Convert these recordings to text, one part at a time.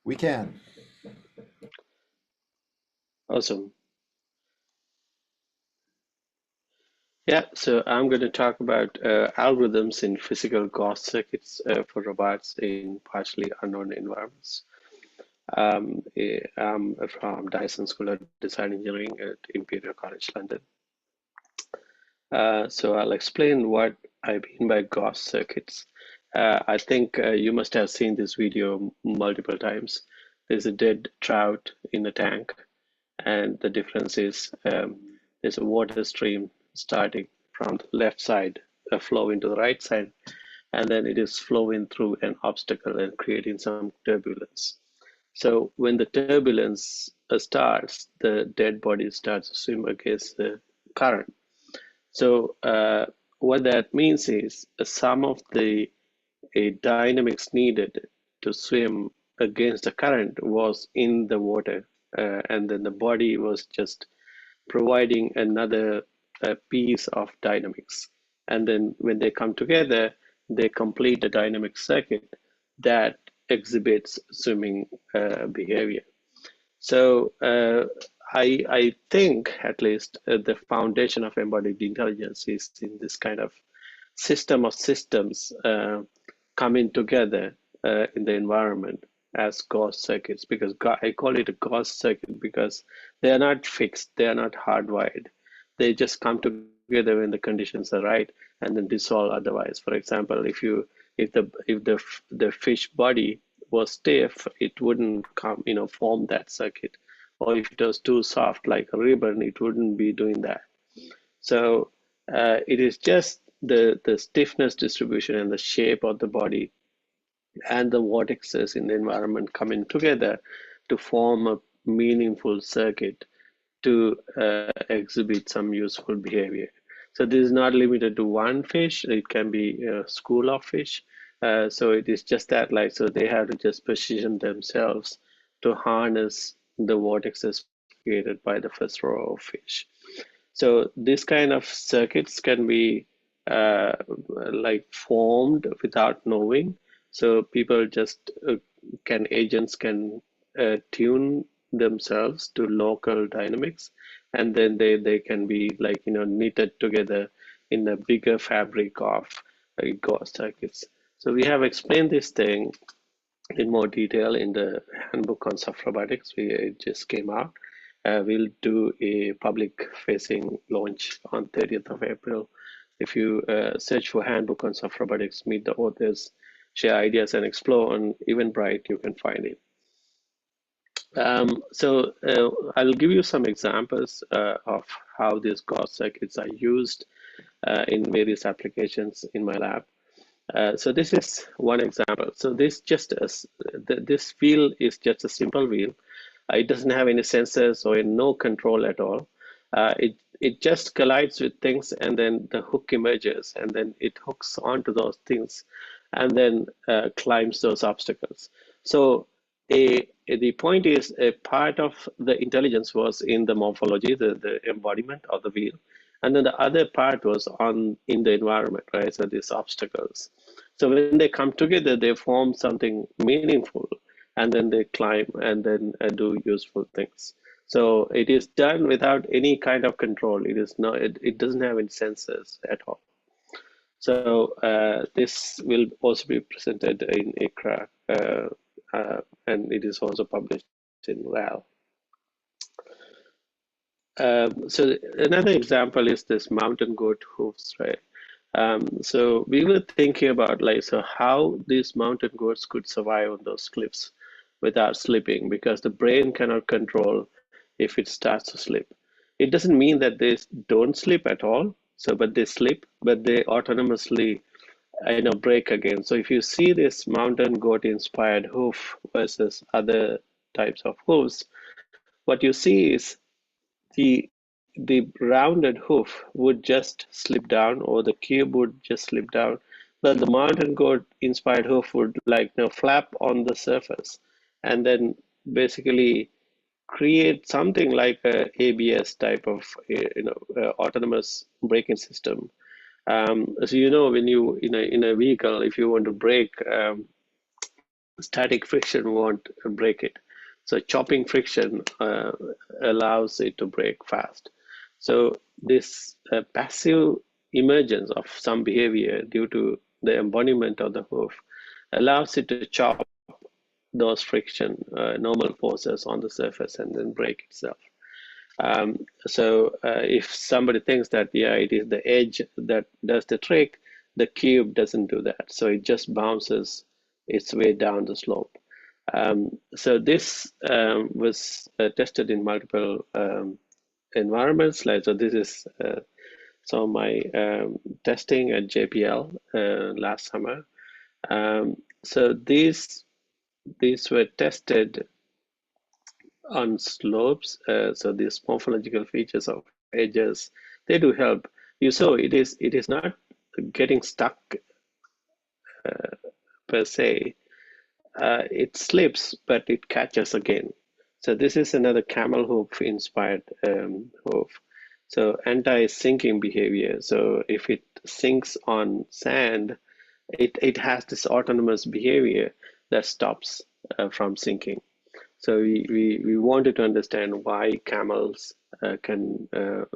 We can. Awesome. Yeah, so I'm going to talk about algorithms in physical gauge circuits for robots in partially unknown environments. I'm from Dyson School of Design Engineering at Imperial College London. So I'll explain what I mean by gauge circuits. I think you must have seen this video multiple times. There's a dead trout in a tank, and the difference is there's a water stream starting from the left side, flowing to the right side, and then it is flowing through an obstacle and creating some turbulence. So when the turbulence starts, the dead body starts to swim against the current. So what that means is some of the dynamics needed to swim against the current was in the water, and then the body was just providing another piece of dynamics. And then when they come together, they complete a dynamic circuit that exhibits swimming behavior. So I think at least the foundation of embodied intelligence is in this kind of system of systems coming together in the environment as gauge circuits, because I call it a gauge circuit because they are not fixed, they are not hardwired. They just come together when the conditions are right and then dissolve otherwise. For example, if the fish body was stiff, it wouldn't form that circuit. Or if it was too soft like a ribbon, it wouldn't be doing that. So it is just the stiffness distribution and the shape of the body and the vortexes in the environment coming together to form a meaningful circuit to exhibit some useful behavior. So this is not limited to one fish, it can be a school of fish. So it is just that, like, so they have to just position themselves to harness the vortexes created by the first row of fish. So this kind of circuits can be like formed without knowing. So people just agents can tune themselves to local dynamics, and then they can be like knitted together in a bigger fabric of gauge circuits. So we have explained this thing in more detail in the handbook on soft robotics. It just came out. We'll do a public facing launch on 30th of April. If you search for handbook on soft robotics, meet the authors, share ideas, and explore on Eventbrite, you can find it. So I'll give you some examples of how these gauge circuits are used in various applications in my lab. So this is one example. So this wheel is just a simple wheel. It doesn't have any sensors or no control at all. It just collides with things, and then the hook emerges, and then it hooks onto those things, and then climbs those obstacles. So the point is, a part of the intelligence was in the morphology, the embodiment of the wheel, and then the other part was in the environment, right? So these obstacles. So when they come together, they form something meaningful, and then they climb and then do useful things. So it is done without any kind of control. It doesn't have any sensors at all. So this will also be presented in ICRA, and it is also published in RAL. So another example is this mountain goat hoofs, right? So we were thinking about how these mountain goats could survive on those cliffs without slipping, because the brain cannot control if it starts to slip. It doesn't mean that they don't slip at all. So, but they slip, but they autonomously, break again. So if you see this mountain goat inspired hoof versus other types of hooves, what you see is the the rounded hoof would just slip down, or the cube would just slip down, but the mountain goat inspired hoof would flap on the surface, and then basically create something like a ABS type of autonomous braking system. So when you in a vehicle, if you want to brake, Static friction won't break it. So chopping friction allows it to break fast. So this passive emergence of some behavior due to the embodiment of the hoof allows it to chop those friction normal forces on the surface and then break itself. If somebody thinks that, yeah, it is the edge that does the trick, the cube doesn't do that. So it just bounces its way down the slope. So this was tested in multiple environments. Like, so this is some of my testing at JPL last summer. So these were tested on slopes. So these morphological features of edges, they do help. You saw it is not getting stuck per se. It slips, but it catches again. So this is another camel hoof inspired hoof. So anti-sinking behavior. So if it sinks on sand, it has this autonomous behavior that stops from sinking. So we wanted to understand why camels can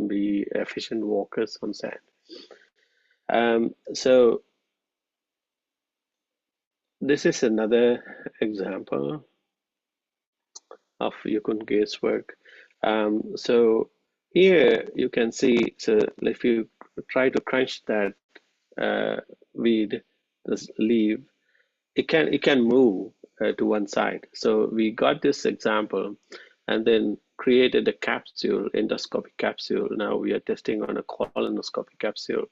be efficient walkers on sand. So this is another example of Yukun Gate's work. So here you can see, so if you try to crunch that weed, this leaf, it can move to one side. So we got this example and then created a capsule, endoscopic capsule. Now we are testing on a colonoscopic capsule.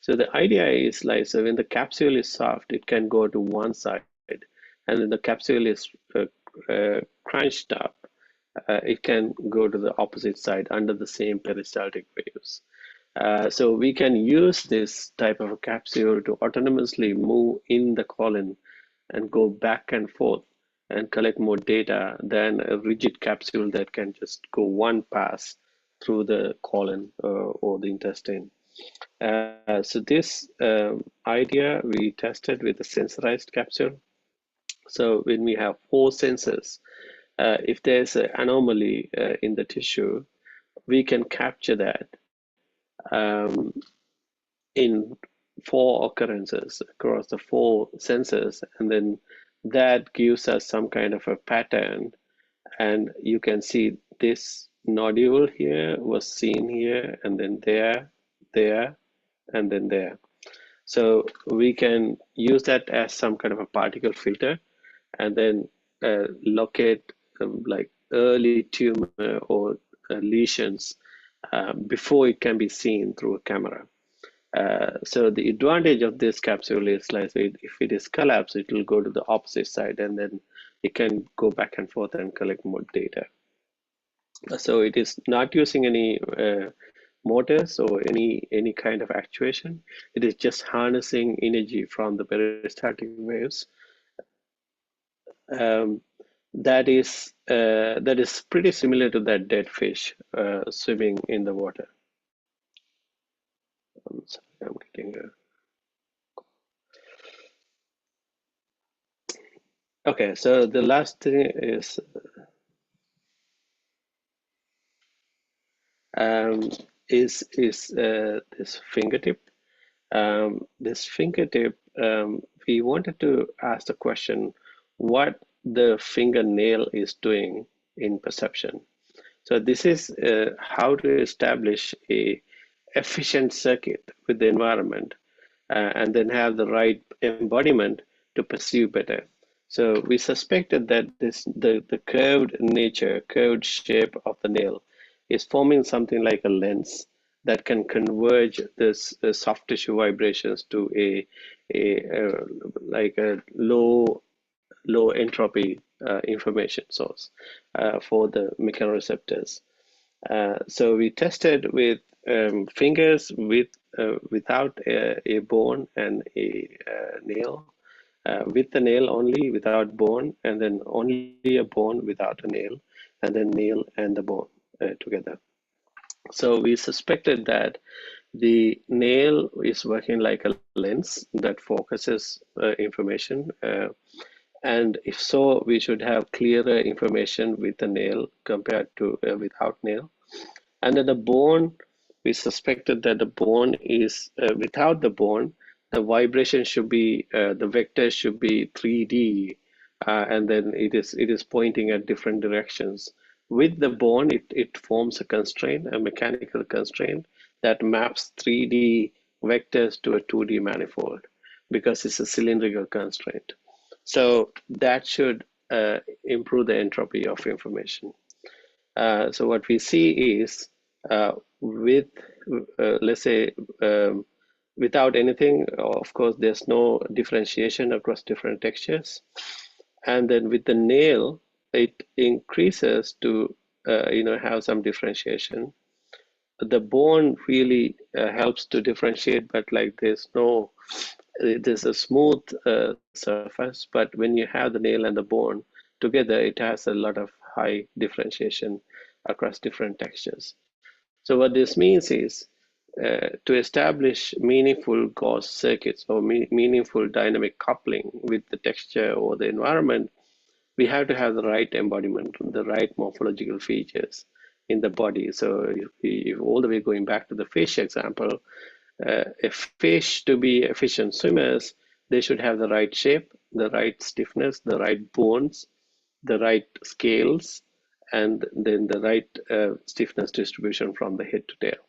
So the idea is like, so when the capsule is soft, it can go to one side, and then the capsule is crunched up, it can go to the opposite side under the same peristaltic waves. So we can use this type of a capsule to autonomously move in the colon and go back and forth and collect more data than a rigid capsule that can just go one pass through the colon or the intestine. So this idea we tested with a sensorized capsule. So when we have four sensors, if there's an anomaly in the tissue, we can capture that um, in four occurrences across the four sensors, and then that gives us some kind of a pattern. And you can see this nodule here was seen here, and then there, and then there. So we can use that as some kind of a particle filter, and then locate like early tumor or lesions before it can be seen through a camera. So the advantage of this capsule is like, if it is collapsed, it will go to the opposite side, and then it can go back and forth and collect more data. So it is not using any motors or any kind of actuation. It is just harnessing energy from the peristaltic waves. Um, that is pretty similar to that dead fish swimming in the water. Sorry, I'm getting okay. So the last thing um, is this fingertip. This fingertip, we wanted to ask the question, what the fingernail is doing in perception. So this is how to establish a efficient circuit with the environment and then have the right embodiment to perceive better. So we suspected that the curved nature, curved shape of the nail is forming something like a lens that can converge this soft tissue vibrations to a like a low entropy information source for the mechanoreceptors. So we tested with fingers without a bone and a nail, with the nail only without bone, and then only a bone without a nail, and then nail and the bone together. So we suspected that the nail is working like a lens that focuses information, And if so, we should have clearer information with the nail compared to without nail. And then the bone, we suspected that the bone is without the bone, the vibration should be the vector should be 3D, and then it is pointing at different directions. With the bone, it forms a constraint, a mechanical constraint that maps 3D vectors to a 2D manifold because it's a cylindrical constraint. So that should improve the entropy of information. So what we see is with, let's say, without anything, of course, there's no differentiation across different textures. And then with the nail, it increases to, have some differentiation. The bone really helps to differentiate, but like there's a smooth surface, but when you have the nail and the bone together, it has a lot of high differentiation across different textures. So what this means is to establish meaningful Gauss circuits or meaningful dynamic coupling with the texture or the environment, we have to have the right embodiment, the right morphological features in the body. So if all the way going back to the fish example, a fish to be efficient swimmers, they should have the right shape, the right stiffness, the right bones, the right scales, and then the right stiffness distribution from the head to tail.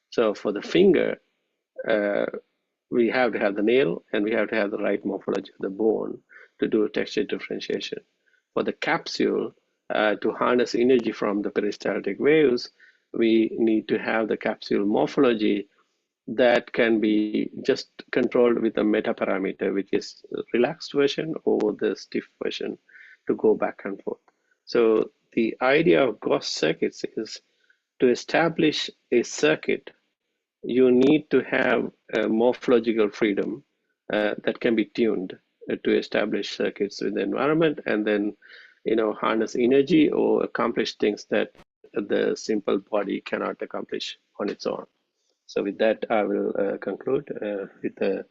So for the finger, uh, we have to have the nail and we have to have the right morphology of the bone to do texture differentiation. For the capsule, to harness energy from the peristaltic waves, we need to have the capsule morphology that can be just controlled with a meta parameter, which is the relaxed version or the stiff version to go back and forth. So the idea of Gauss circuits is to establish a circuit, you need to have a morphological freedom that can be tuned to establish circuits with the environment and then harness energy or accomplish things that the simple body cannot accomplish on its own. So with that, I will conclude with a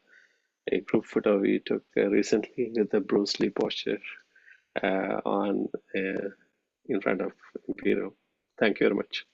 group photo we took recently with the Bruce Lee posture on in front of Imperial. Thank you very much.